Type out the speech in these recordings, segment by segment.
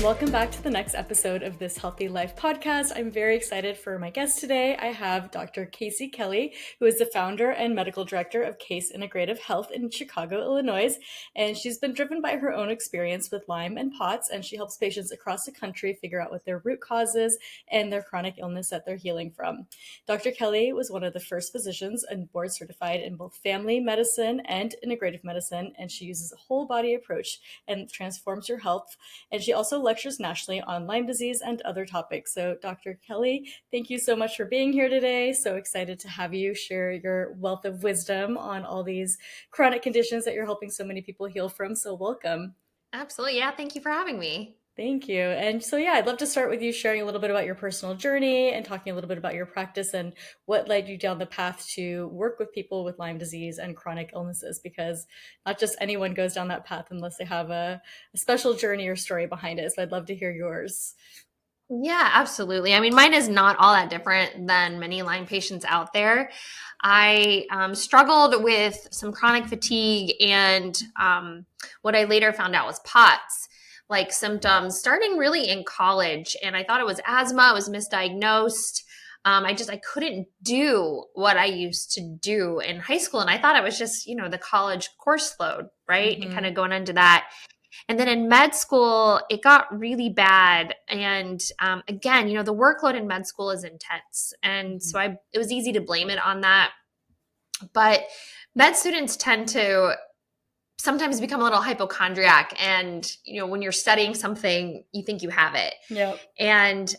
welcome back to the next episode of this Healthy Life podcast. I'm very excited for my guest today. I have Dr. Kelley, who is the founder and medical director of Case Integrative Health in Chicago, Illinois. And she's been driven by her own experience with Lyme and POTS, and she helps patients across the country figure out what their root causes and their chronic illness that they're healing from. Dr. Kelley was one of the first physicians and board certified in both family medicine and integrative medicine, and she uses a whole body approach and transforms your health. And she also lectures nationally on Lyme disease and other topics. So Dr. Kelley, thank you so much for being here today. So excited to have you share your wealth of wisdom on all these chronic conditions that you're helping so many people heal from. So welcome. Absolutely. Yeah. Thank you for having me. Thank you. And so, I'd love to start with you sharing a little bit about your personal journey and talking a little bit about your practice and what led you down the path to work with people with Lyme disease and chronic illnesses, because not just anyone goes down that path unless they have a special journey or story behind it. So I'd love to hear yours. Yeah, absolutely. I mean, mine is not all that different than many Lyme patients out there. I struggled with some chronic fatigue and what I later found out was POTS like symptoms starting really in college. And I thought it was asthma. It was misdiagnosed. I couldn't do what I used to do in high school. And I thought it was just, the college course load, right? And kind of going into that. And then in med school, it got really bad. And again, the workload in med school is intense. And so it was easy to blame it on that. But med students tend to sometimes become a little hypochondriac. And, when you're studying something, you think you have it. Yep. And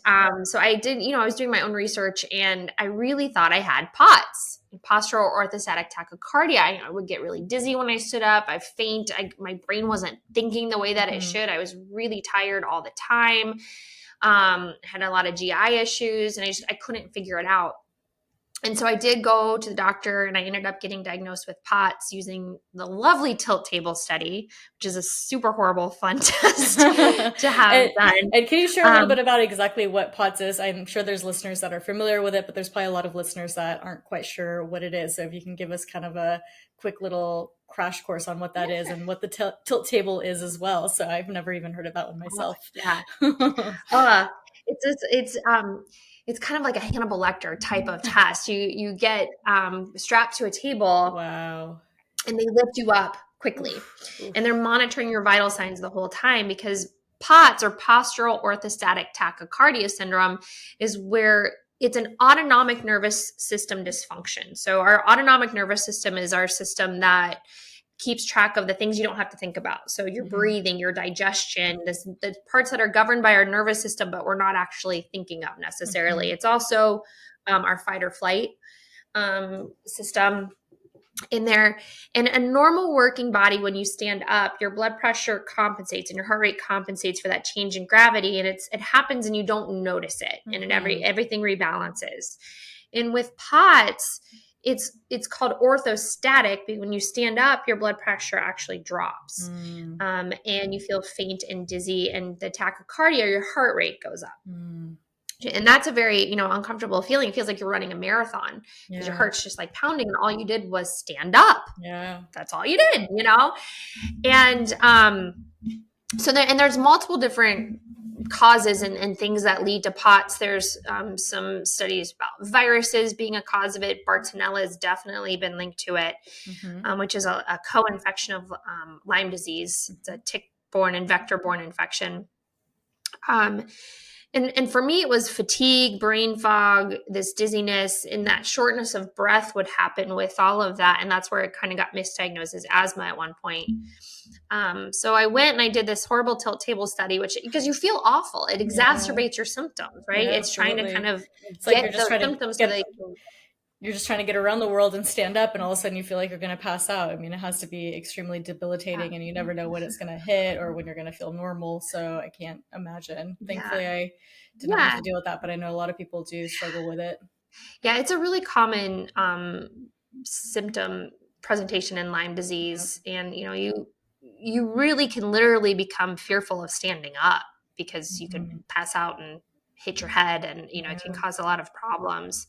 so I did, I was doing my own research and I really thought I had POTS, postural orthostatic tachycardia. I would get really dizzy when I stood up. I faint. My brain wasn't thinking the way that it should. I was really tired all the time. Had a lot of GI issues and I couldn't figure it out. And so I did go to the doctor and I ended up getting diagnosed with POTS using the lovely tilt table study, which is a super horrible fun test to have done. And can you share a little bit about exactly what POTS is? I'm sure there's listeners that are familiar with it, but there's probably a lot of listeners that aren't quite sure what it is. So if you can give us kind of a quick little crash course on what that is and what the tilt table is as well. So I've never even heard of that one myself. It's kind of like a Hannibal Lecter type of test. You get strapped to a table. Wow. And they lift you up quickly. And they're monitoring your vital signs the whole time, because POTS, or postural orthostatic tachycardia syndrome, is where it's an autonomic nervous system dysfunction. So our autonomic nervous system is our system that keeps track of the things you don't have to think about. So your breathing, your digestion, the parts that are governed by our nervous system, but we're not actually thinking of necessarily. It's also our fight or flight system in there. And a normal working body, when you stand up, your blood pressure compensates and your heart rate compensates for that change in gravity. And it happens and you don't notice it. And everything rebalances. And with POTS, it's called orthostatic, because when you stand up, your blood pressure actually drops, and you feel faint and dizzy, and the tachycardia, your heart rate goes up. And that's a very, uncomfortable feeling. It feels like you're running a marathon because your heart's just like pounding and all you did was stand up. Yeah. That's all you did, And there's multiple different causes and things that lead to POTS. There's some studies about viruses being a cause of it. Bartonella has definitely been linked to it, which is a co-infection of Lyme disease. It's a tick-borne and vector-borne infection. And for me, it was fatigue, brain fog, this dizziness, and that shortness of breath would happen with all of that. And that's where it kind of got misdiagnosed as asthma at one point. So I went and I did this horrible tilt table study, because you feel awful. It exacerbates your symptoms, right? Yeah, it's trying to kind of get those symptoms so they can... You're just trying to get around the world and stand up, and all of a sudden you feel like you're going to pass out. I mean, it has to be extremely debilitating, and you never know when it's going to hit or when you're going to feel normal. So I can't imagine. Thankfully, I didn't have to deal with that, but I know a lot of people do struggle with it. Yeah, it's a really common symptom presentation in Lyme disease, and you really can literally become fearful of standing up because you can pass out and hit your head, and it can cause a lot of problems.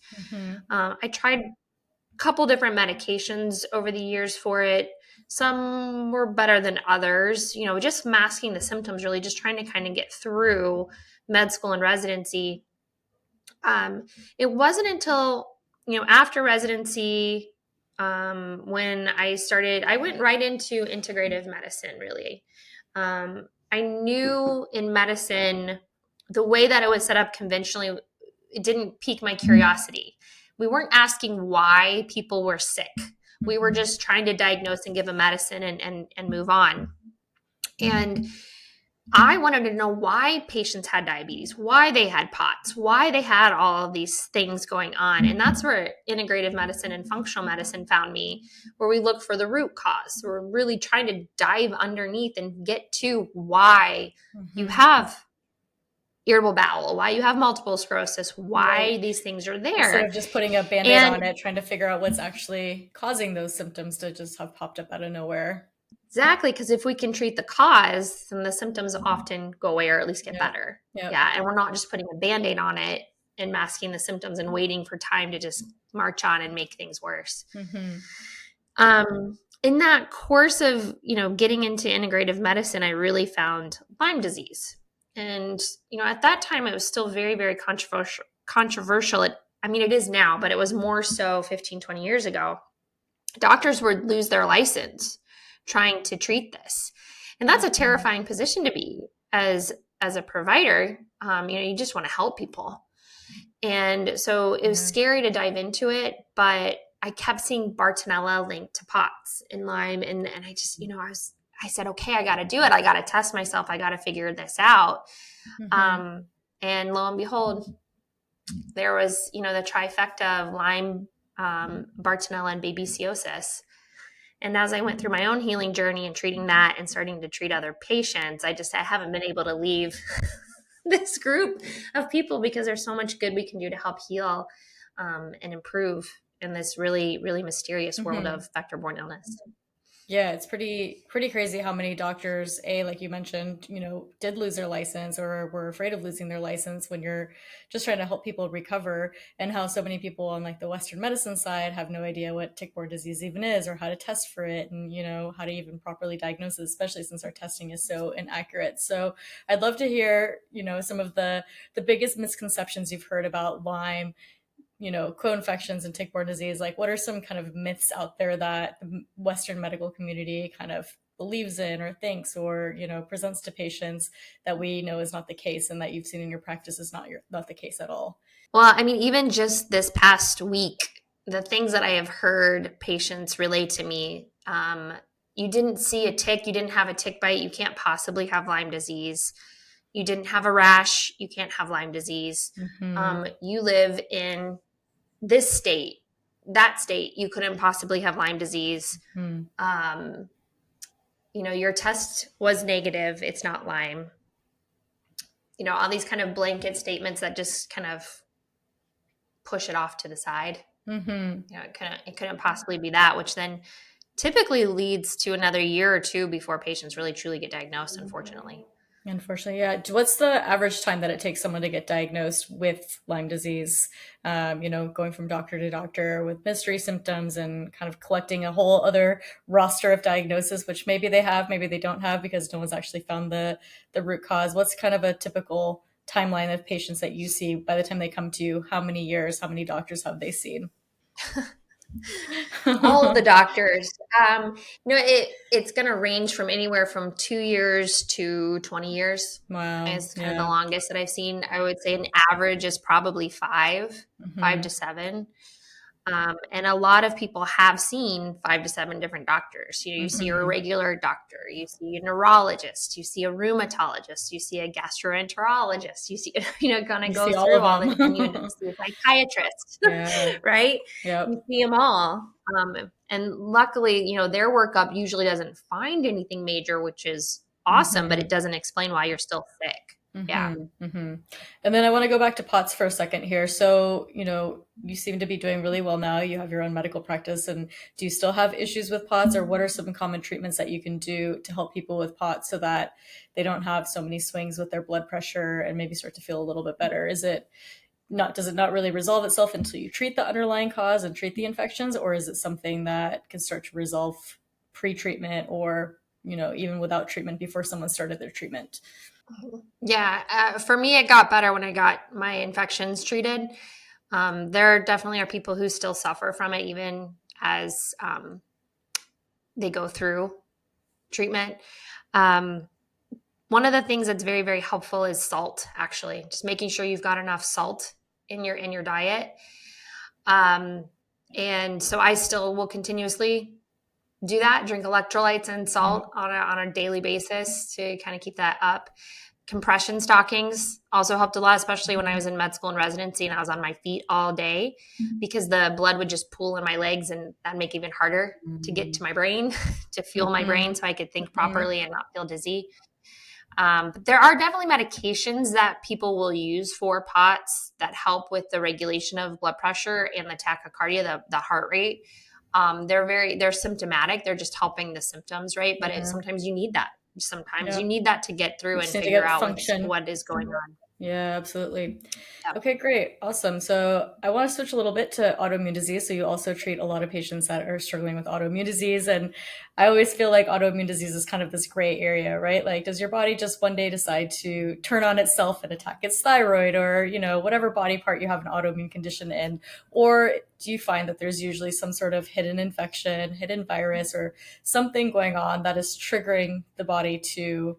I tried a couple different medications over the years for it. Some were better than others, you know, just masking the symptoms, really just trying to kind of get through med school and residency. It wasn't until, you know, after residency, when I went right into integrative medicine, really. I knew in medicine, the way that it was set up conventionally, it didn't pique my curiosity. We weren't asking why people were sick. We were just trying to diagnose and give a medicine and move on. And I wanted to know why patients had diabetes, why they had POTS, why they had all of these things going on. And that's where integrative medicine and functional medicine found me, where we look for the root cause. We're really trying to dive underneath and get to why you have irritable bowel, why you have multiple sclerosis, why these things are there. Instead of just putting a Band-Aid on it, trying to figure out what's actually causing those symptoms to just have popped up out of nowhere. Exactly, because if we can treat the cause, then the symptoms often go away or at least get better. Yeah, and we're not just putting a Band-Aid on it and masking the symptoms and waiting for time to just march on and make things worse. In that course of, you know, getting into integrative medicine, I really found Lyme disease. And, you know, at that time, it was still very, very controversial. It is now, but it was more so 15, 20 years ago. Doctors would lose their license trying to treat this. And that's a terrifying position to be as a provider. You know, you just want to help people. And so it was scary to dive into it, but I kept seeing Bartonella linked to POTS and Lyme. And I just, you know, I said, okay, I got to do it. I got to test myself. I got to figure this out. And lo and behold, there was, you know, the trifecta of Lyme, Bartonella, and babesiosis. And as I went through my own healing journey and treating that and starting to treat other patients, I haven't been able to leave this group of people because there's so much good we can do to help heal and improve in this really, really mysterious world of vector-borne illness. Yeah, it's pretty crazy how many doctors, like you mentioned, you know, did lose their license or were afraid of losing their license when you're just trying to help people recover, and how so many people on like the Western medicine side have no idea what tick-borne disease even is or how to test for it, and, you know, how to even properly diagnose it, especially since our testing is so inaccurate. So I'd love to hear, you know, some of the biggest misconceptions you've heard about Lyme, you know, co-infections and tick-borne disease. Like, what are some kind of myths out there that the Western medical community kind of believes in or thinks, or, you know, presents to patients that we know is not the case and that you've seen in your practice is not the case at all? Well, I mean, even just this past week, the things that I have heard patients relate to me, you didn't see a tick, you didn't have a tick bite, you can't possibly have Lyme disease. You didn't have a rash, you can't have Lyme disease. You live in this state, that state, you couldn't possibly have Lyme disease. You know, your test was negative, it's not Lyme. You know, all these kind of blanket statements that just kind of push it off to the side. You know, it couldn't possibly be that, which then typically leads to another year or two before patients really truly get diagnosed, unfortunately. Unfortunately, yeah. What's the average time that it takes someone to get diagnosed with Lyme disease? You know, going from doctor to doctor with mystery symptoms and kind of collecting a whole other roster of diagnosis, which maybe they have, maybe they don't have, because no one's actually found the root cause. What's kind of a typical timeline of patients that you see by the time they come to you? How many years, how many doctors have they seen? All of the doctors. You know, it's going to range from anywhere from 2 years to 20 years. Wow. Is kind of the longest that I've seen. I would say an average is probably 5 to 7. And a lot of people have seen 5 to 7 different doctors. You know, you see a regular doctor, you see a neurologist, you see a rheumatologist, you see a gastroenterologist, you see, you know, kind of go through all the, and you end up see a psychiatrist, right? You see them all. And luckily, you know, their workup usually doesn't find anything major, which is awesome, but it doesn't explain why you're still sick. And then I want to go back to POTS for a second here. So, you know, you seem to be doing really well now. You have your own medical practice. And do you still have issues with POTS, or what are some common treatments that you can do to help people with POTS so that they don't have so many swings with their blood pressure and maybe start to feel a little bit better? Does it not really resolve itself until you treat the underlying cause and treat the infections, or is it something that can start to resolve pre-treatment or, even without treatment before someone started their treatment? Yeah, for me, it got better when I got my infections treated. There definitely are people who still suffer from it, even as they go through treatment. Um, One of the things that's very, very helpful is salt, actually, just making sure you've got enough salt in your diet. Um, and so I still will continuously do that, drink electrolytes and salt on a daily basis to kind of keep that up. Compression stockings also helped a lot, especially when I was in med school and residency and I was on my feet all day, because the blood would just pool in my legs and that'd make it even harder to get to my brain, to fuel my brain so I could think properly and not feel dizzy. But there are definitely medications that people will use for POTS that help with the regulation of blood pressure and the tachycardia, the heart rate. They're symptomatic. They're just helping the symptoms, right? But sometimes you need that. Sometimes you need that to get through and Just need to figure get out function. what is going on. Yeah, absolutely. Yeah. Okay, great. Awesome. So I want to switch a little bit to autoimmune disease. So you also treat a lot of patients that are struggling with autoimmune disease. And I always feel like autoimmune disease is kind of this gray area, right? Like, does your body just one day decide to turn on itself and attack its thyroid or, whatever body part you have an autoimmune condition in? Or do you find that there's usually some sort of hidden infection, hidden virus, or something going on that is triggering the body to,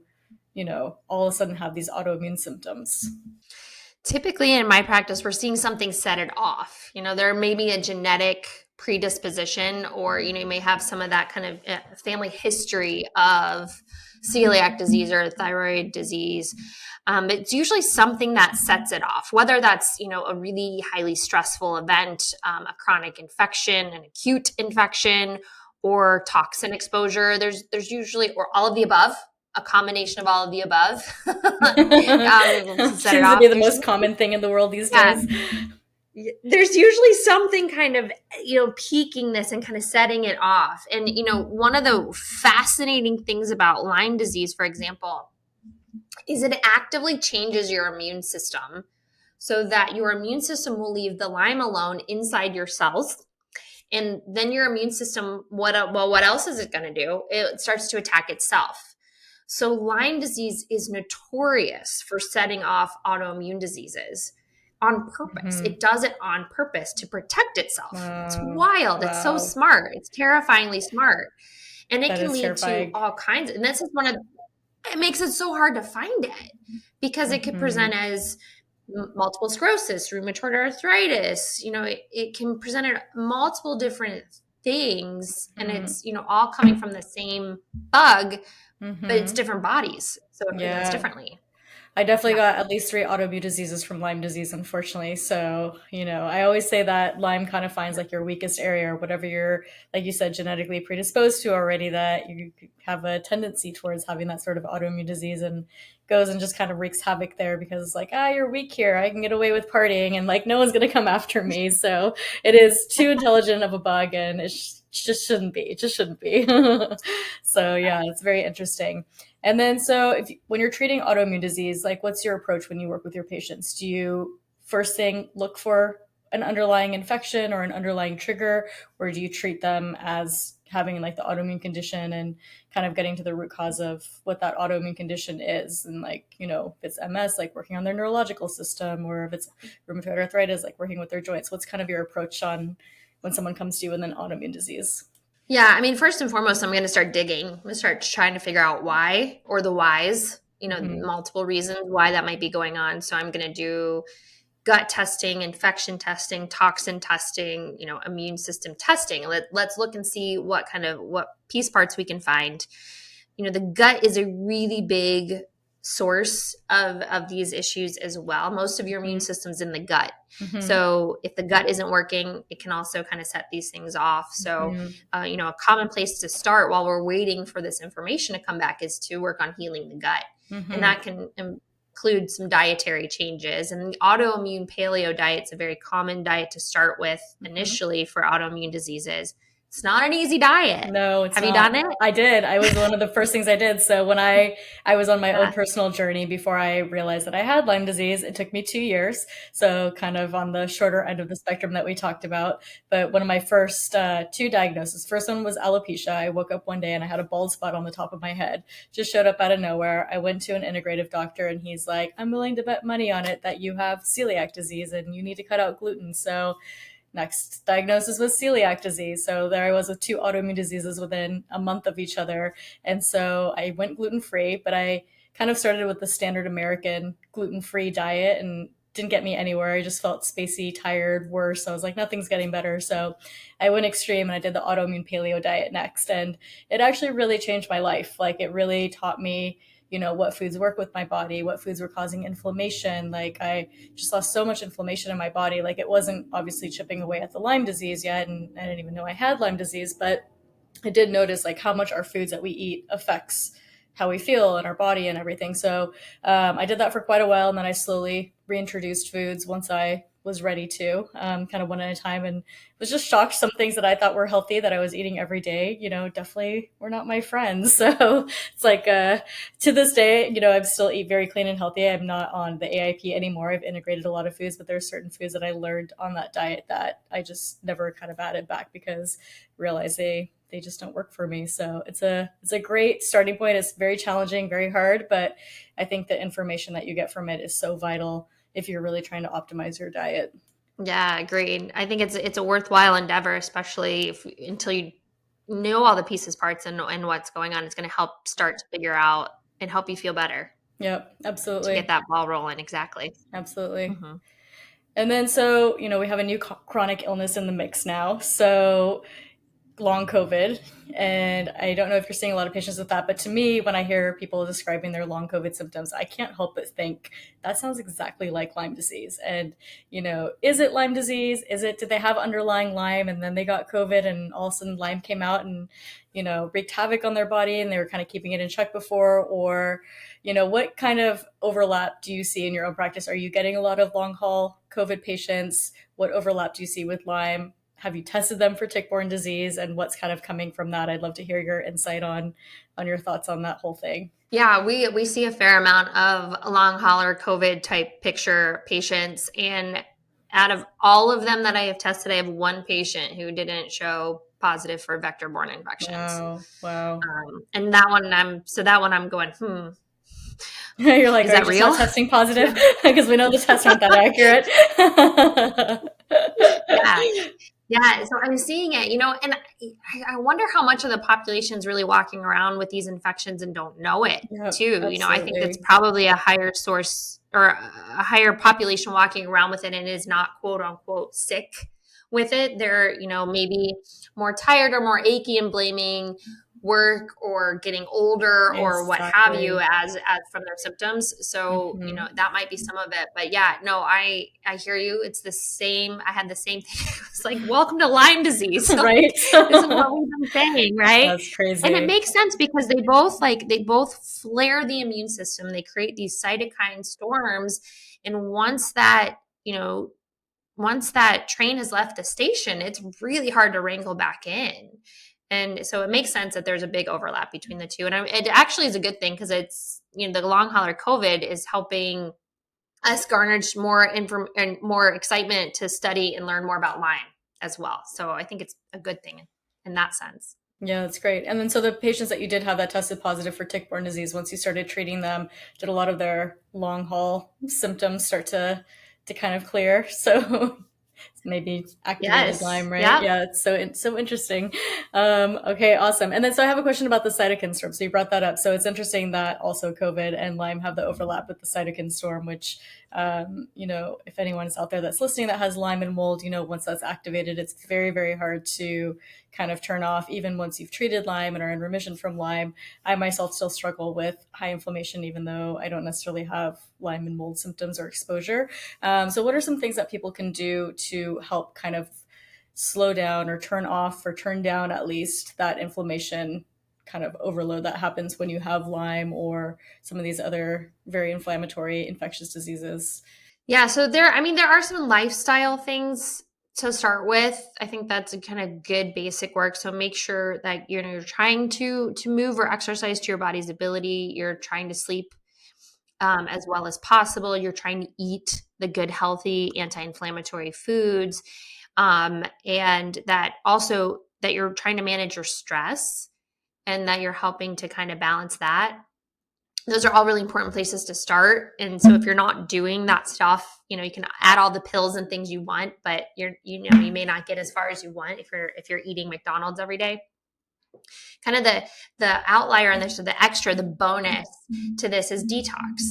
all of a sudden have these autoimmune symptoms? Typically in my practice, we're seeing something set it off. There may be a genetic predisposition, or, you may have some of that kind of family history of celiac disease or thyroid disease. It's usually something that sets it off, whether that's, a really highly stressful event, a chronic infection, an acute infection, or toxin exposure. There's usually, or all of the above, a combination of all of the above. Set it Seems to off. be the most common thing in the world these days. There's usually something kind of, peaking this and kind of setting it off. And, one of the fascinating things about Lyme disease, for example, is it actively changes your immune system so that your immune system will leave the Lyme alone inside your cells. And then your immune system, what else is it going to do? It starts to attack itself. So Lyme disease is notorious for setting off autoimmune diseases on purpose. It does it on purpose to protect itself. It's wild. It's so smart. It's terrifyingly smart. And it can lead to all kinds. And this is it makes it so hard to find it, because it could present as multiple sclerosis, rheumatoid arthritis. It can present at multiple different things, and it's, all coming from the same bug, but it's different bodies. So it presents differently. I definitely got at least 3 autoimmune diseases from Lyme disease, unfortunately. So, I always say that Lyme kind of finds like your weakest area, or whatever you're, like you said, genetically predisposed to already, that you have a tendency towards having that sort of autoimmune disease, and goes and just kind of wreaks havoc there, because it's like, you're weak here. I can get away with partying and like no one's going to come after me. So it is too intelligent of a bug, and it just shouldn't be. It just shouldn't be. So yeah, it's very interesting. And then, so when you're treating autoimmune disease, like, what's your approach when you work with your patients? Do you first thing look for an underlying infection or an underlying trigger, or do you treat them as having like the autoimmune condition and kind of getting to the root cause of what that autoimmune condition is? And like, if it's MS, like working on their neurological system, or if it's rheumatoid arthritis, like working with their joints. What's kind of your approach on when someone comes to you with an autoimmune disease? Yeah, first and foremost, I'm going to start digging. I'm going to start trying to figure out why, or the whys, multiple reasons why that might be going on. So I'm going to do gut testing, infection testing, toxin testing, immune system testing. Let's look and see what piece parts we can find. The gut is a really big source of these issues as well. Most of your immune system's in the gut. So if the gut isn't working, it can also kind of set these things off. So, a common place to start while we're waiting for this information to come back is to work on healing the gut. And that can include some dietary changes. And the autoimmune paleo diet is a very common diet to start with initially for autoimmune diseases. It's not an easy diet. No, it's Have you not. done it? I did. I was one of the first things I did. So when I was on my own Yeah. personal journey before I realized that I had Lyme disease, it took me 2 years. So kind of on the shorter end of the spectrum that we talked about. But one of my first two diagnoses, first one was alopecia. I woke up one day and I had a bald spot on the top of my head. Just showed up out of nowhere. I went to an integrative doctor and he's like, I'm willing to bet money on it that you have celiac disease and you need to cut out gluten. So next diagnosis was celiac disease. So there I was with two autoimmune diseases within a month of each other. And so I went gluten free, but I kind of started with the standard American gluten free diet and didn't get me anywhere. I just felt spacey, tired, worse. I was like, nothing's getting better. So I went extreme and I did the autoimmune paleo diet next. And it actually really changed my life. Like it really taught me, what foods work with my body, what foods were causing inflammation. Like I just lost so much inflammation in my body. Like it wasn't obviously chipping away at the Lyme disease yet, and I didn't even know I had Lyme disease, but I did notice like how much our foods that we eat affects how we feel in our body and everything. So I did that for quite a while, and then I slowly reintroduced foods once I was ready to, kind of one at a time, and was just shocked. Some things that I thought were healthy that I was eating every day, definitely were not my friends. So it's like to this day, I still eat very clean and healthy. I'm not on the AIP anymore. I've integrated a lot of foods, but there are certain foods that I learned on that diet that I just never kind of added back because I realized they just don't work for me. So it's a great starting point. It's very challenging, very hard, but I think the information that you get from it is so vital if you're really trying to optimize your diet. Yeah, agreed. I think it's a worthwhile endeavor, especially until you know all the pieces, parts, and what's going on. It's going to help start to figure out and help you feel better Yep, to get absolutely. that ball rolling. Exactly. Absolutely. Hmm. And then so, we have a new chronic illness in the mix now. So long COVID. And I don't know if you're seeing a lot of patients with that, but to me, when I hear people describing their long COVID symptoms, I can't help but think that sounds exactly like Lyme disease. And, is it Lyme disease? Did they have underlying Lyme and then they got COVID and all of a sudden Lyme came out and, wreaked havoc on their body and they were kind of keeping it in check before? Or, what kind of overlap do you see in your own practice? Are you getting a lot of long haul COVID patients? What overlap do you see with Lyme? Have you tested them for tick-borne disease and what's kind of coming from that? I'd love to hear your insight on your thoughts on that whole thing. Yeah, we see a fair amount of long hauler COVID type picture patients, and out of all of them that I have tested, I have one patient who didn't show positive for vector-borne infections. Wow. Wow. And that one I'm going, You're like, is are you that just not real? testing positive? Because we know the tests aren't that accurate. Yeah. Yeah. So I'm seeing it, and I wonder how much of the population is really walking around with these infections and don't know it Yep, too. I think that's absolutely. probably a higher source or a higher population walking around with it and is not quote unquote sick with it. They're, maybe more tired or more achy and blaming work or getting older or what have you Exactly. as from their symptoms. So Hmm. that might be some of it, but yeah, no, I hear you. It's the same. I had the same thing. It's like, welcome to Lyme disease. Like, Right? this is what we've been saying, right? That's And it crazy. makes sense because they both flare the immune system. They create these cytokine storms, and once that train has left the station, it's really hard to wrangle back in. And so it makes sense that there's a big overlap between the two. And it actually is a good thing because it's, the long hauler COVID is helping us garner more and more excitement to study and learn more about Lyme as well. So I think it's a good thing in that sense. Yeah, that's great. And then so the patients that you did have that tested positive for tick-borne disease, once you started treating them, did a lot of their long haul symptoms start to kind of clear? So maybe activated Yes. Lyme, right? Yep. Yeah, it's so interesting. Okay, awesome. And then so I have a question about the cytokine storm. So you brought that up. So it's interesting that also COVID and Lyme have the overlap with the cytokine storm, which if anyone is out there that's listening that has Lyme and mold, once that's activated, it's very, very hard to kind of turn off, even once you've treated Lyme and are in remission from Lyme. I myself still struggle with high inflammation, even though I don't necessarily have Lyme and mold symptoms or exposure. So, what are some things that people can do to help kind of slow down or turn off or turn down at least that inflammation kind of overload that happens when you have Lyme or some of these other very inflammatory infectious diseases? Yeah. So there are some lifestyle things to start with. I think that's a kind of good basic work. So make sure that you're trying to move or exercise to your body's ability. You're trying to sleep as well as possible. You're trying to eat the good, healthy, anti-inflammatory foods, and that also that you're trying to manage your stress and that you're helping to kind of balance that. Those are all really important places to start. And so if you're not doing that stuff, you can add all the pills and things you want, but you may not get as far as you want if you're eating McDonald's every day. Kind of the outlier on this, or the extra, the bonus to this is detox.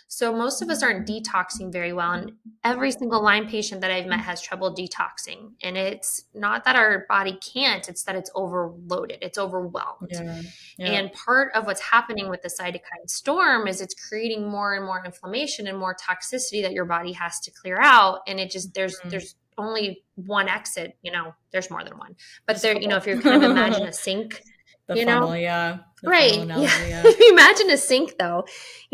So most of us aren't detoxing very well. And every single Lyme patient that I've met has trouble detoxing. And it's not that our body can't, it's that it's overloaded, it's overwhelmed. Yeah. And part of what's happening with the cytokine storm is it's creating more and more inflammation and more toxicity that your body has to clear out. And it just, there's only one exit, there's more than one, but there, if you kind of imagine a sink, the funnel, yeah. Right. Funnel analogy, Yeah. If you imagine a sink though,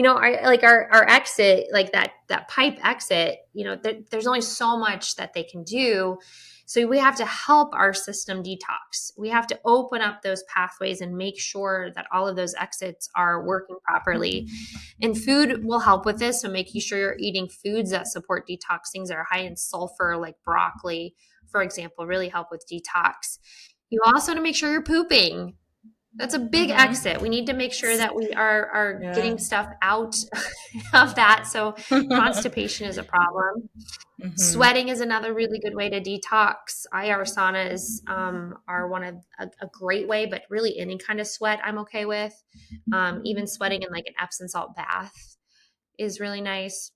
our exit, like that pipe exit, there's only so much that they can do. So we have to help our system detox. We have to open up those pathways and make sure that all of those exits are working properly. And food will help with this. So making sure you're eating foods that support detoxing, that are high in sulfur, like broccoli, for example, really help with detox. You also want to make sure you're pooping. That's a big exit. We need to make sure that we are getting stuff out of that. So constipation is a problem. Sweating is another really good way to detox. IR saunas are one of a great way, but really any kind of sweat I'm okay with. Even sweating in like an Epsom salt bath is really nice.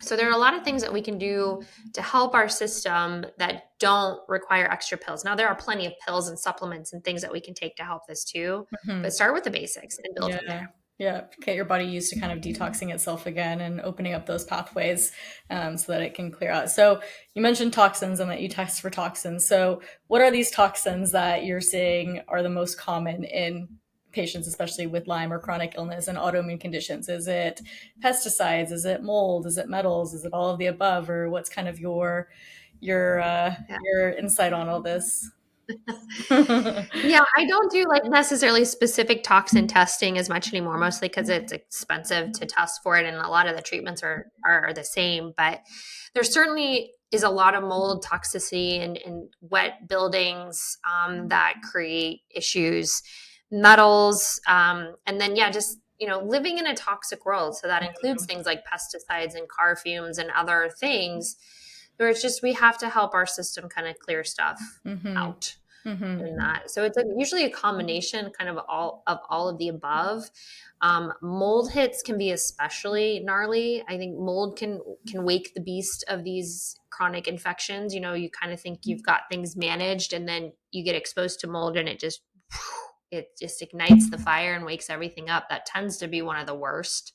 So there are a lot of things that we can do to help our system that don't require extra pills. Now, there are plenty of pills and supplements and things that we can take to help this too, but start with the basics and build from there. Yeah, get your body used to kind of detoxing itself again and opening up those pathways so that it can clear out. So you mentioned toxins and that you test for toxins. So what are these toxins that you're seeing are the most common in patients, especially with Lyme or chronic illness and autoimmune conditions? Is it pesticides? Is it mold? Is it metals? Is it all of the above? Or what's kind of your insight on all this? Yeah, I don't do like necessarily specific toxin testing as much anymore, mostly because it's expensive to test for it, and a lot of the treatments are the same. But there certainly is a lot of mold toxicity in wet buildings that create issues, metals, and then just living in a toxic world. So that includes things like pesticides and car fumes and other things. Where it's just we have to help our system kind of clear stuff out in that. So it's usually a combination kind of all of the above. Mold hits can be especially gnarly. I think mold can wake the beast of these chronic infections. You kind of think you've got things managed, and then you get exposed to mold and it just ignites the fire and wakes everything up. That tends to be one of the worst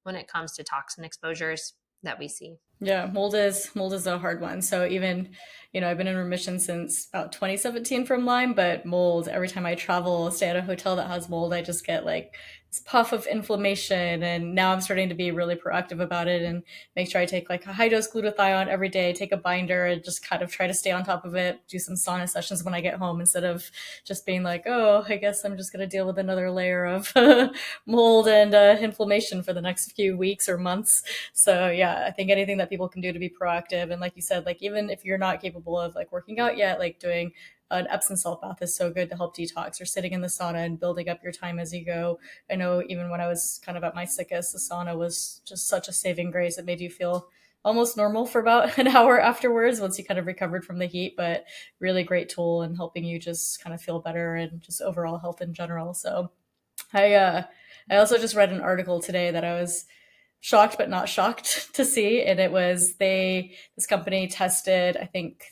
when it comes to toxin exposures that we see. Yeah, mold is a hard one. So even, I've been in remission since about 2017 from Lyme, but mold, every time I travel, stay at a hotel that has mold, I just get like this puff of inflammation. And now I'm starting to be really proactive about it and make sure I take like a high dose glutathione every day, take a binder, and just kind of try to stay on top of it, do some sauna sessions when I get home, instead of just being like, oh, I guess I'm just going to deal with another layer of mold and inflammation for the next few weeks or months. So yeah, I think anything that people can do to be proactive, and like you said, like even if you're not capable of like working out yet, like doing an Epsom salt bath is so good to help detox, or sitting in the sauna and building up your time as you go. I know even when I was kind of at my sickest, the sauna was just such a saving grace. It made you feel almost normal for about an hour afterwards once you kind of recovered from the heat, but really great tool in helping you just kind of feel better and just overall health in general. So I also just read an article today that I was shocked but not shocked to see, and it was this company tested, I think,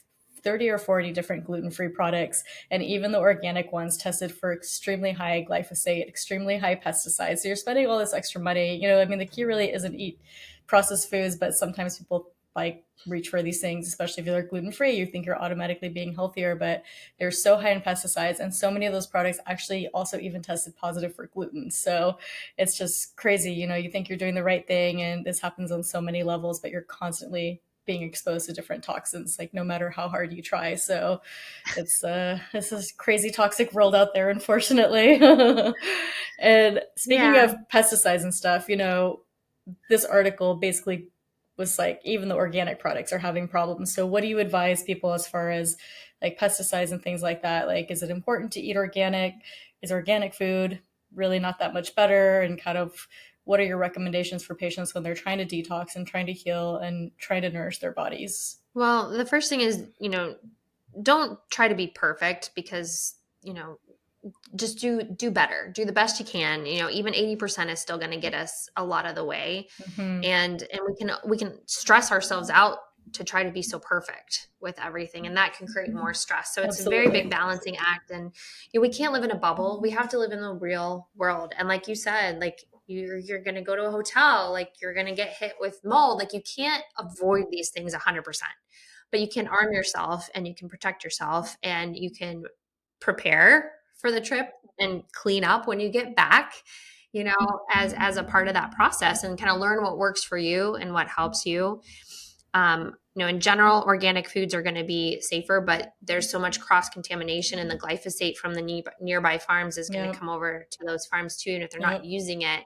30 or 40 different gluten-free products, and even the organic ones tested for extremely high glyphosate, extremely high pesticides. So you're spending all this extra money. The key really isn't eat processed foods, but sometimes people like reach for these things, especially if you're gluten-free. You think you're automatically being healthier, but they're so high in pesticides, and so many of those products actually also even tested positive for gluten. So it's just crazy. You think you're doing the right thing, and this happens on so many levels, but you're constantly being exposed to different toxins, like no matter how hard you try. So it's this is crazy toxic world out there, unfortunately. And speaking Yeah. of pesticides and stuff, you know, this article basically was like even the organic products are having problems. So what do you advise people as far as like pesticides and things like that? Like, is it important to eat organic? Is organic food really not that much better? And kind of what are your recommendations for patients when they're trying to detox and trying to heal and trying to nourish their bodies? Well, the first thing is, don't try to be perfect, because, just do better, do the best you can. Even 80% is still going to get us a lot of the way. Mm-hmm. And we can stress ourselves out to try to be so perfect with everything, and that can create more stress. So it's a very big Absolutely. balancing act. And we can't live in a bubble. We have to live in the real world. And like you said, like, you're going to go to a hotel, like, you're going to get hit with mold. Like, you can't avoid these things 100%, but you can arm yourself, and you can protect yourself, and you can prepare for the trip and clean up when you get back, as a part of that process, and kind of learn what works for you and what helps you. In general, organic foods are going to be safer, but there's so much cross contamination, and the glyphosate from the nearby farms is going to Yep. come over to those farms too, and if they're not Yep. using it.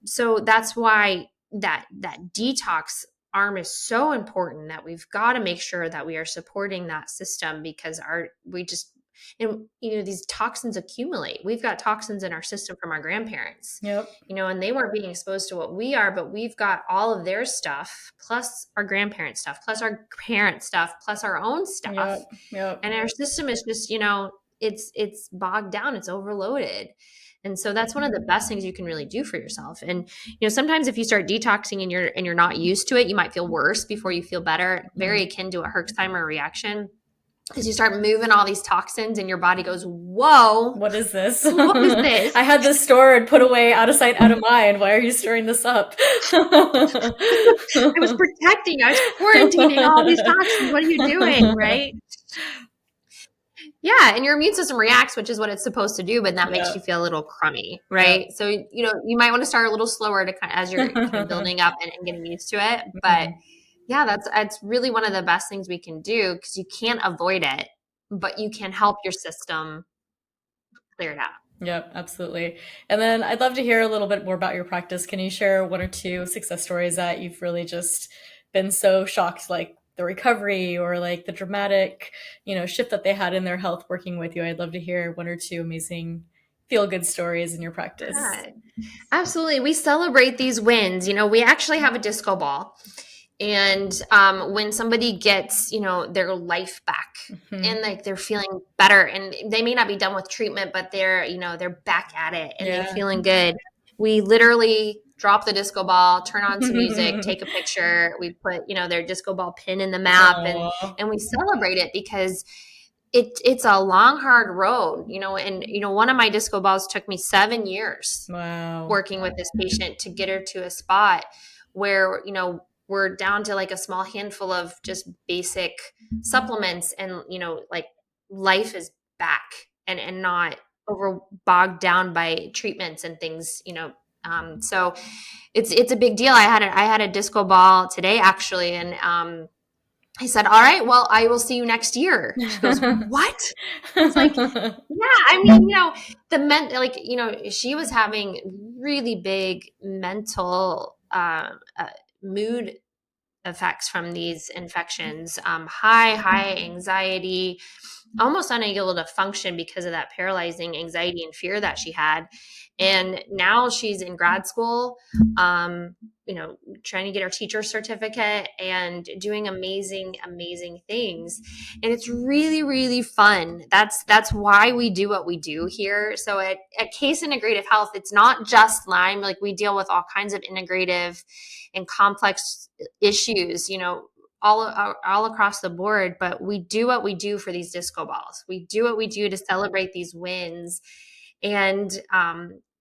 So that's why that detox arm is so important, that we've got to make sure that we are supporting that system, because these toxins accumulate. We've got toxins in our system from our grandparents, Yep. and they weren't being exposed to what we are, but we've got all of their stuff, plus our grandparents' stuff, plus our parents' stuff, plus our own stuff. Yep. Yep. And our system is just, it's bogged down, it's overloaded. And so that's one of the best things you can really do for yourself. And sometimes if you start detoxing and you're not used to it, you might feel worse before you feel better. Very akin to a Herxheimer reaction. Because you start moving all these toxins and your body goes, whoa, What is this? what is this? I had this stored, put away, out of sight, out of mind. Why are you stirring this up? I was protecting, I was quarantining all these toxins. What are you doing? Right? Yeah. And your immune system reacts, which is what it's supposed to do, but that makes Yeah. you feel a little crummy. Right. Yeah. So, you might want to start a little slower as you're kind of building up and getting used to it. But yeah, that's really one of the best things we can do, because you can't avoid it, but you can help your system clear it out. Yep, absolutely. And then I'd love to hear a little bit more about your practice. Can you share one or two success stories that you've really just been so shocked, like the recovery or like the dramatic, shift that they had in their health working with you? I'd love to hear one or two amazing feel good stories in your practice. Yeah, absolutely. We celebrate these wins. We actually have a disco ball. And when somebody gets, their life back, and like they're feeling better, and they may not be done with treatment, but they're back at it, and they're feeling good. We literally drop the disco ball, turn on some music, take a picture. We put, their disco ball pin in the map, and we celebrate it, because it's a long, hard road, and one of my disco balls took me 7 years working with this patient to get her to a spot where, we're down to like a small handful of just basic supplements, and like, life is back, and not over bogged down by treatments and things. So it's a big deal. I had a disco ball today, actually, and I said, all right, well, I will see you next year. She goes, what? It's like, yeah, I mean, she was having really big mental mood effects from these infections, high anxiety, almost unable to function because of that paralyzing anxiety and fear that she had. And now she's in grad school, trying to get her teacher certificate and doing amazing things. And it's really, really fun. That's why we do what we do here. So at Case Integrative Health, it's not just Lyme. Like, we deal with all kinds of integrative and complex issues, all across the board, but we do what we do for these disco balls. We do what we do to celebrate these wins. And,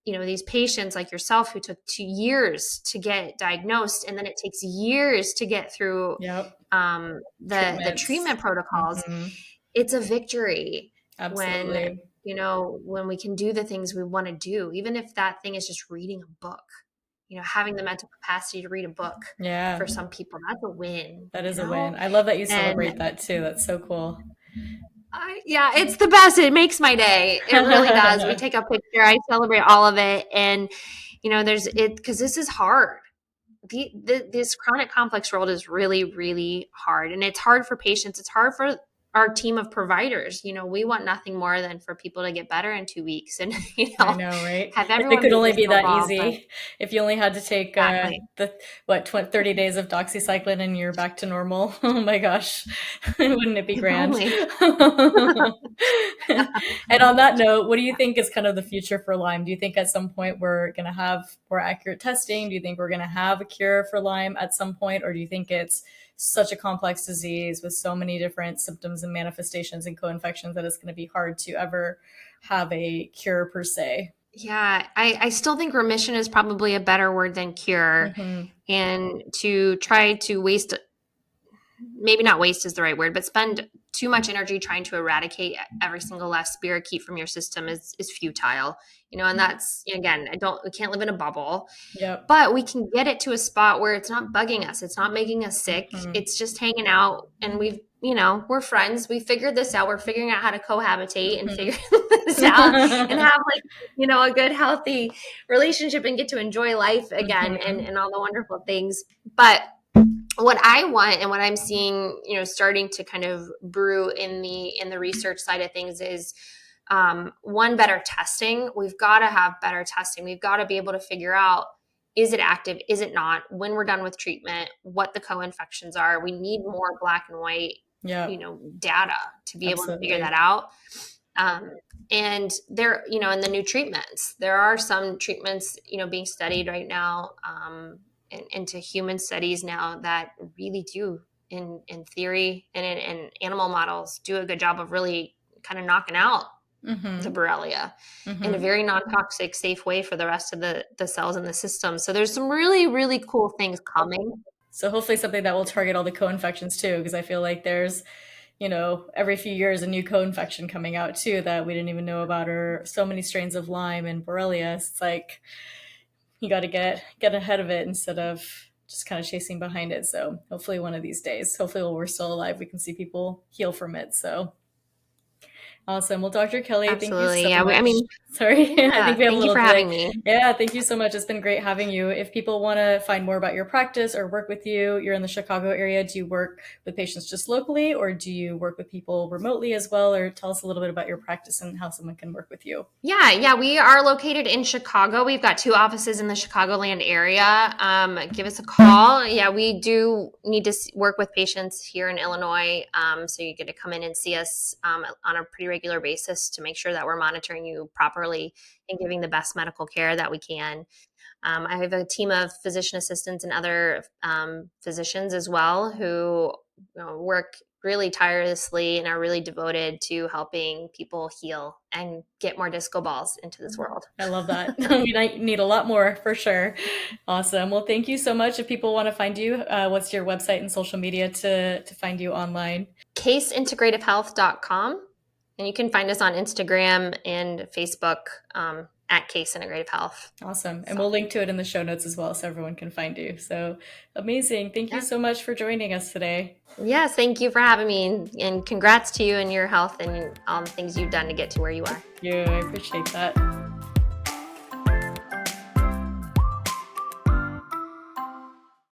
these patients like yourself who took 2 years to get diagnosed, and then it takes years to get through the treatment protocols. It's a victory. Absolutely. When we can do the things we want to do, even if that thing is just reading a book. having the mental capacity to read a book Yeah, for some people, that's a win. that is a win. I love that you And celebrate that too. That's so cool. yeah, it's the best. It makes my day. It really does. We take a picture. I celebrate all of it. And, there's it because this is hard. This chronic complex world is really, really hard. And it's hard for patients. It's hard for our team of providers. We want nothing more than for people to get better in 2 weeks and, I know, right? have If it everyone could be only be that miserable. But easy. If you only had to take exactly. 30 days of doxycycline and you're back to normal. Oh my gosh. Wouldn't it be If grand? only. And on that note, what do you think is kind of the future for Lyme? Do you think at some point we're going to have more accurate testing? Do you think we're going to have a cure for Lyme at some point? Or do you think it's such a complex disease with so many different symptoms and manifestations and co-infections that it's going to be hard to ever have a cure per se? Yeah, I still think remission is probably a better word than cure. Mm-hmm. And to try to waste, maybe not waste is the right word, but spend too much energy trying to eradicate every single last spirochete from your system is futile. And that's, again, we can't live in a bubble. Yep. But we can get it to a spot where it's not bugging us. It's not making us sick. Mm-hmm. It's just hanging out. And we're friends. We figured this out. We're figuring out how to cohabitate and figure this out and have a good, healthy relationship and get to enjoy life again and all the wonderful things. But what I want and what I'm seeing, starting to kind of brew in the research side of things is one, better testing. We've got to have better testing. We've got to be able to figure out, is it active? Is it not? When we're done with treatment, what the co-infections are. We need more black and white, data to be able to figure that out. And there, in the new treatments, there are some treatments, being studied right now, into human studies now that really do, in theory and in animal models, do a good job of really kind of knocking out the Borrelia in a very non-toxic, safe way for the rest of the cells in the system. So there's some really, really cool things coming. So hopefully something that will target all the co-infections too, because I feel like there's, every few years a new co-infection coming out too that we didn't even know about, or so many strains of Lyme and Borrelia. It's like you got to get ahead of it instead of just kind of chasing behind it. So hopefully one of these days, hopefully while we're still alive, we can see people heal from it. So awesome. Well, Dr. Kelley, Absolutely. thank you so much. I mean, sorry, yeah, I think we have thank you for having me. Yeah, thank you so much. It's been great having you. If people want to find more about your practice or work with you, you're in the Chicago area. Do you work with patients just locally, or do you work with people remotely as well? Or tell us a little bit about your practice and how someone can work with you. Yeah, we are located in Chicago. We've got 2 offices in the Chicagoland area. Give us a call. Yeah, we do need to work with patients here in Illinois. So you get to come in and see us on a pretty regular basis to make sure that we're monitoring you properly and giving the best medical care that we can. I have a team of physician assistants and other physicians as well who work really tirelessly and are really devoted to helping people heal and get more disco balls into this world. I love that. We need a lot more for sure. Awesome. Well, thank you so much. If people want to find you, what's your website and social media to find you online? CaseIntegrativeHealth.com. And you can find us on Instagram and Facebook at Case Integrative Health. Awesome. And we'll link to it in the show notes as well so everyone can find you. So amazing. Thank you so much for joining us today. Yes, thank you for having me. And congrats to you and your health and all the things you've done to get to where you are. Thank you. I appreciate that.